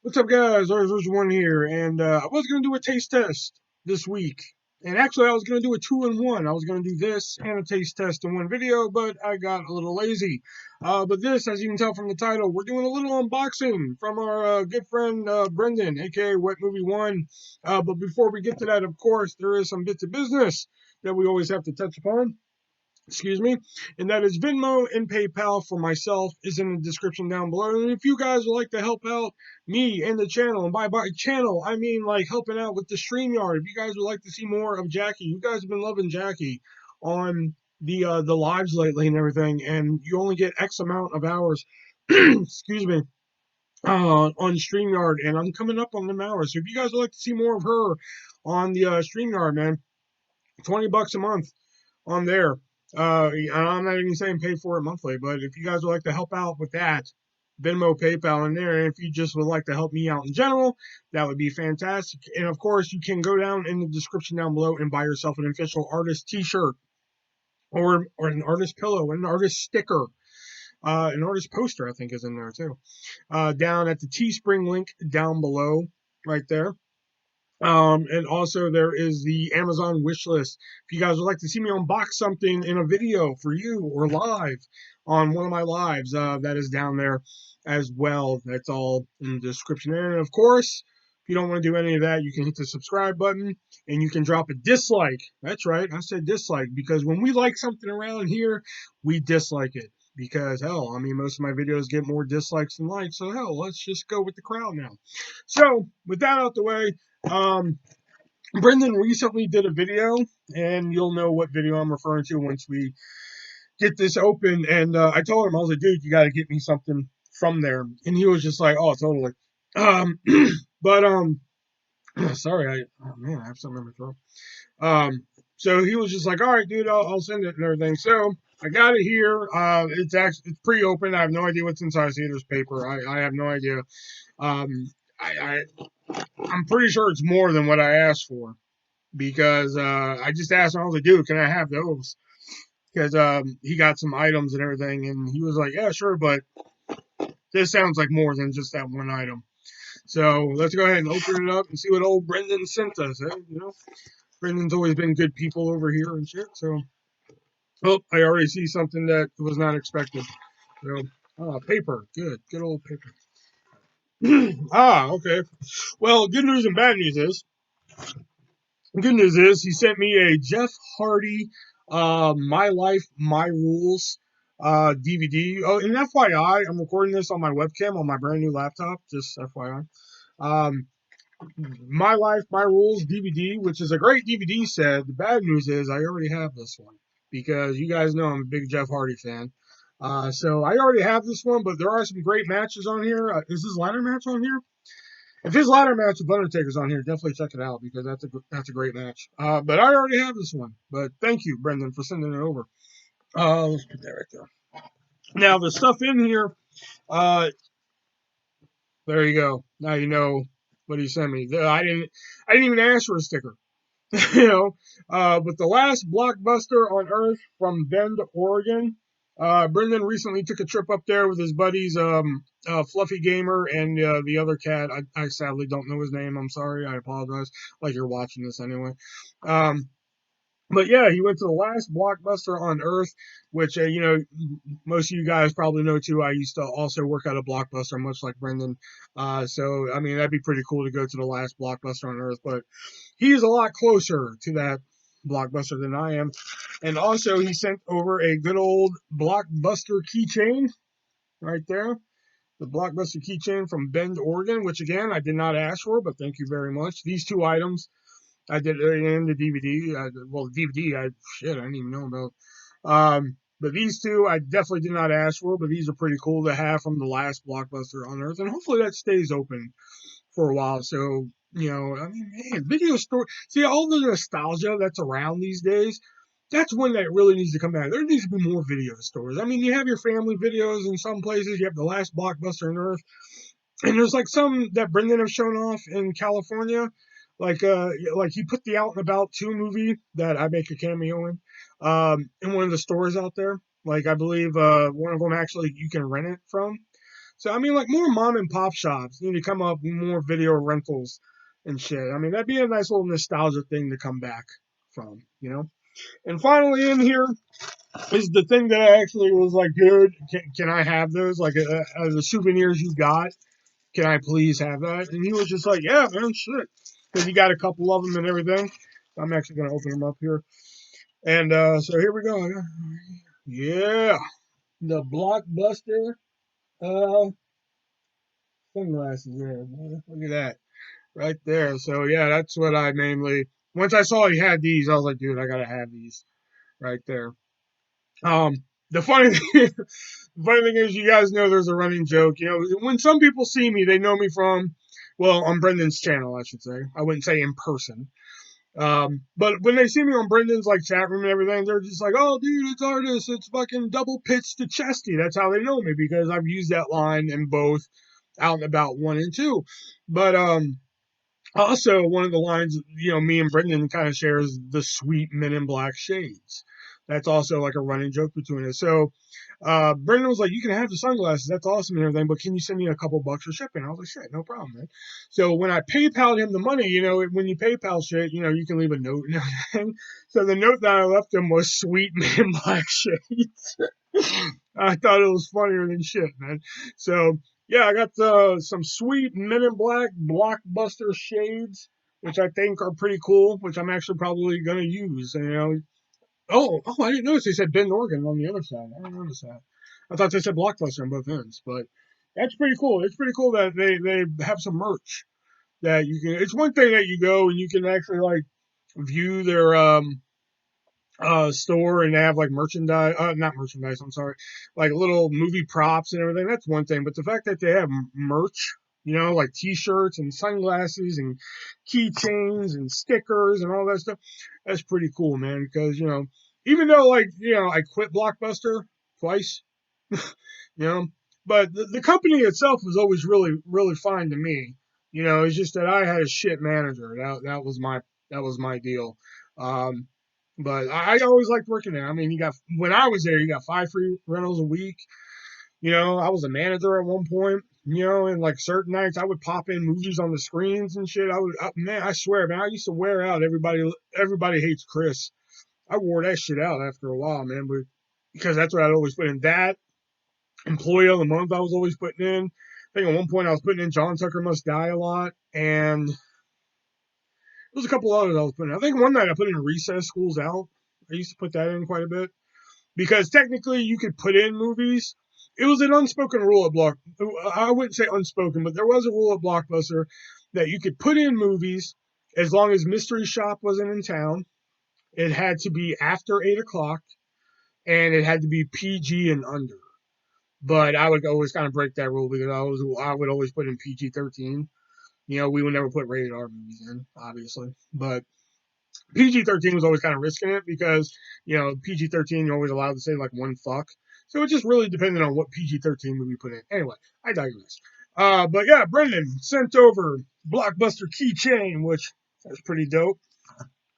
What's up, guys? VENMO1 here, and I was going to do a taste test this week. And actually, I was going to do a two-in-one. I was going to do this and a taste test in one video, but I got a little lazy. But this, as you can tell from the title, we're doing a little unboxing from our good friend Brendan, aka Wetmovie1. But before we get to that, of course, there is some bits of business that we always have to touch upon. Excuse me, and that is Venmo and PayPal for myself is in the description down below. And if you guys would like to help out me and the channel, and by channel I mean like helping out with the StreamYard, if you guys would like to see more of Jackie, you guys have been loving Jackie on the lives lately and everything, and you only get X amount of hours. Excuse me. On StreamYard, and I'm coming up on them hours. So if you guys would like to see more of her on the StreamYard, man, $20 a month on there. And I'm not even saying pay for it monthly, but if you guys would like to help out with that, Venmo, PayPal in there. And if you just would like to help me out in general, that would be fantastic. And of course, you can go down in the description down below and buy yourself an official artist T-shirt or an artist pillow, an artist sticker. An artist poster, I think, is in there too. Down at the Teespring link down below, right there. And also there is the Amazon wish list. If you guys would like to see me unbox something in a video for you or live on one of my lives, that is down there as well. That's all in the description there. And of course, if you don't want to do any of that, you can hit the subscribe button and you can drop a dislike. That's right, I said dislike, because when we like something around here, we dislike it. Because hell, I mean, most of my videos get more dislikes than likes, so hell, let's just go with the crowd now. So, with that out the way, um, Brendan recently did a video, and you'll know what video I'm referring to once we get this open. And I told him, I was like, dude, you got to get me something from there. And he was just like, oh, totally. Um, but sorry, oh man, I have something in my throat. So he was just like, all right, dude, I'll send it and everything. So I got it here. It's pre-open. I have no idea what's inside. See, there's paper. I have no idea. Um, I'm pretty sure it's more than what I asked for, because I just asked him. I was like, dude, can I have those? Because he got some items and everything, and he was like, yeah, sure, but this sounds like more than just that one item. So let's go ahead and open it up and see what old Brendan sent us. You know, Brendan's always been good people over here and shit. So, oh, I already see something that was not expected. So, paper, good old paper. Okay. Well, good news is he sent me a Jeff Hardy, My Life, My Rules DVD. Oh, and FYI, I'm recording this on my webcam on my brand new laptop. Just FYI. Um, My Life, My Rules DVD, which is a great DVD set. The bad news is I already have this one, because you guys know I'm a big Jeff Hardy fan. So I already have this one, but there are some great matches on here. Is this ladder match on here? If his ladder match with Undertaker's on here, definitely check it out, because that's a great match. But I already have this one. But thank you, Brendan, for sending it over. Let's put that right there. Now the stuff in here. Uh, there you go. Now you know what he sent me. I didn't even ask for a sticker. you know. But the last blockbuster on Earth from Bend, Oregon. Brendan recently took a trip up there with his buddies, Fluffy Gamer and the other cat. I sadly don't know his name. I'm sorry. I apologize. Like you're watching this anyway. Um, but yeah, he went to the last blockbuster on Earth, which most of you guys probably know too. I used to also work at a Blockbuster, much like Brendan. So I mean, that'd be pretty cool to go to the last blockbuster on Earth. But he's a lot closer to that Blockbuster than I am. And also, he sent over a good old Blockbuster Keychain right there. The Blockbuster Keychain from Bend, Oregon, which again I did not ask for, but thank you very much. These two items I did in the DVD. Well, the DVD, I didn't even know about. But these two, I definitely did not ask for, but these are pretty cool to have from the last Blockbuster on Earth, and hopefully that stays open for a while. So, I mean, man, video store. See, all the nostalgia that's around these days, that's when that really needs to come back. There needs to be more video stores. I mean, you have your family videos in some places. You have the last Blockbuster on Earth, and there's like some that Brendan have shown off in California, like he put the Out and About 2 movie that I make a cameo in one of the stores out there. Like I believe one of them actually you can rent it from. So I mean, like more mom and pop shops need to come up with more video rentals and shit. I mean, that'd be a nice little nostalgia thing to come back from, you know. And finally, in here is the thing that I actually was like, dude, can I have those? Like, the souvenirs you got, can I please have that? And he was just like, yeah, man, shit. Because he got a couple of them and everything. I'm actually going to open them up here. And so here we go. Yeah, the Blockbuster sunglasses there. Look at that right there. So yeah, that's what I mainly. Once I saw he had these, I was like, dude, I gotta have these right there. Um, the funny thing is, you guys know there's a running joke. You know, when some people see me, they know me from, well, on Brendan's channel, I should say. I wouldn't say in person. But when they see me on Brendan's like chat room and everything, they're just like, "Oh, dude, it's artist. It's fucking double pitched to chesty." That's how they know me because I've used that line in both Out and About 1 and 2. But also, one of the lines, you know, me and Brendan kind of shares the sweet Men in Black shades. That's also like a running joke between us. So, Brendan was like, "You can have the sunglasses. That's awesome and everything, but can you send me a couple bucks for shipping?" I was like, "Shit, no problem, man." So when I PayPal'd him the money, you know, when you PayPal shit, you know, you can leave a note and everything. So the note that I left him was sweet Men in Black shades. I thought it was funnier than shit, man. So yeah, I got some sweet Men in Black Blockbuster shades, which I think are pretty cool, which I'm actually probably gonna use. And, you know, I didn't notice they said Bend, Oregon on the other side. I didn't notice that. I thought they said Blockbuster on both ends, but that's pretty cool. It's pretty cool that they have some merch that you can. It's one thing that you go and you can actually like view their store and they have like merchandise, not merchandise, I'm sorry, like little movie props and everything. That's one thing, but the fact that they have merch, you know, like t-shirts and sunglasses and keychains and stickers and all that stuff, that's pretty cool, man. Because, you know, even though, like, you know, I quit Blockbuster twice, you know, but the company itself was always really fine to me. You know, it's just that I had a shit manager. That was my deal. Um, but I always liked working there. I mean, when I was there, you got 5 free rentals a week. You know, I was a manager at one point. You know, and like certain nights, I would pop in movies on the screens and shit. Man, I swear, man, I used to wear out. Everybody hates Chris. I wore that shit out after a while, man. But because that's what I'd always put in. That employee of the month, I was always putting in. I think at one point I was putting in John Tucker Must Die a lot, and there's a couple others I was putting in. I think one night I put in Recess, School's Out. I used to put that in quite a bit because technically you could put in movies. It was an unspoken rule at Block. I wouldn't say unspoken, but there was a rule at Blockbuster that you could put in movies as long as Mystery Shop wasn't in town. It had to be after 8 o'clock, and it had to be PG and under. But I would always kind of break that rule because I would always put in PG-13. You know, we would never put rated R movies in, obviously, but PG-13 was always kind of risking it because, you know, PG-13 you're always allowed to say like one fuck. So it just really depended on what PG-13 movie you put in. Anyway, I digress. But yeah, Brendan sent over Blockbuster Keychain, which is pretty dope.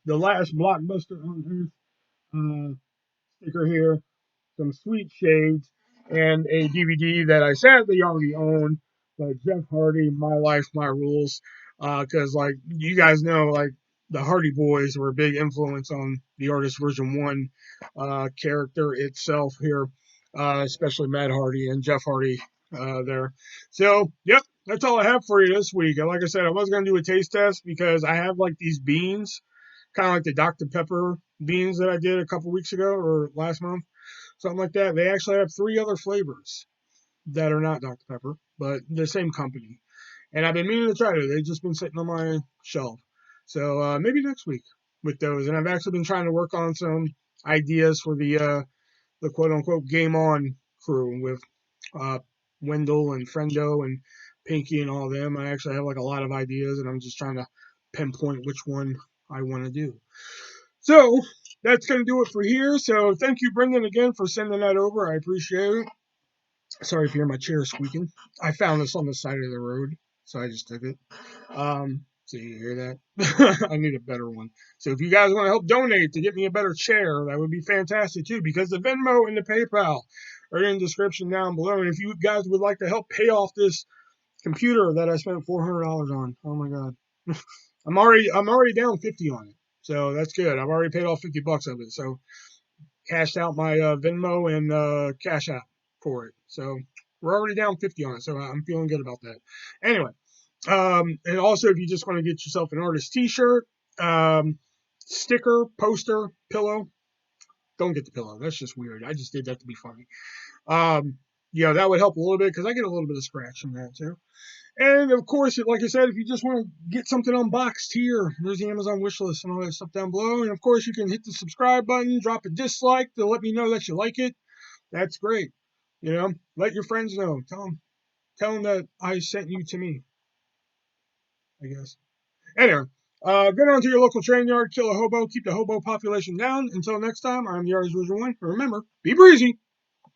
The last Blockbuster on Earth sticker here, some sweet shades, and a DVD that I sadly already own, like Jeff Hardy, My Life, My Rules. Because, like, you guys know, like, the Hardy Boys were a big influence on the Artist Version 1 character itself here, especially Matt Hardy and Jeff Hardy there. So, yep, that's all I have for you this week. And like I said, I was going to do a taste test because I have, like, these beans, kind of like the Dr. Pepper beans that I did a couple weeks ago or last month, something like that. They actually have 3 other flavors that are not Dr. Pepper, but the same company. And I've been meaning to try it. They've just been sitting on my shelf. So maybe next week with those. And I've actually been trying to work on some ideas for the quote unquote Game On crew with uh, Wendell and Friendo and Pinky and all of them. I actually have like a lot of ideas, and I'm just trying to pinpoint which one I want to do. So that's going to do it for here. So thank you, Brendan, again for sending that over. I appreciate it. Sorry if you hear my chair squeaking. I found this on the side of the road, so I just took it. So you hear that? I need a better one. So if you guys want to help donate to get me a better chair, that would be fantastic too, because the Venmo and the PayPal are in the description down below. And if you guys would like to help pay off this computer that I spent $400 on, oh my god, I'm already down 50 on it, so that's good. I've already paid off 50 bucks of it, so cashed out my Venmo and Cash App for it. So we're already down 50 on it, so I'm feeling good about that. Anyway, and also if you just want to get yourself an artist T-shirt, sticker, poster, pillow. Don't get the pillow. That's just weird. I just did that to be funny. Yeah, that would help a little bit because I get a little bit of scratch from that too. And of course, like I said, if you just want to get something unboxed here, there's the Amazon wish list and all that stuff down below. And of course, you can hit the subscribe button, drop a dislike to let me know that you like it. That's great. You know, let your friends know. Tell them that I sent you to me, I guess. Anyway, get on to your local train yard, kill a hobo, keep the hobo population down. Until next time, I'm the Artist Wizard 1. Remember, be breezy.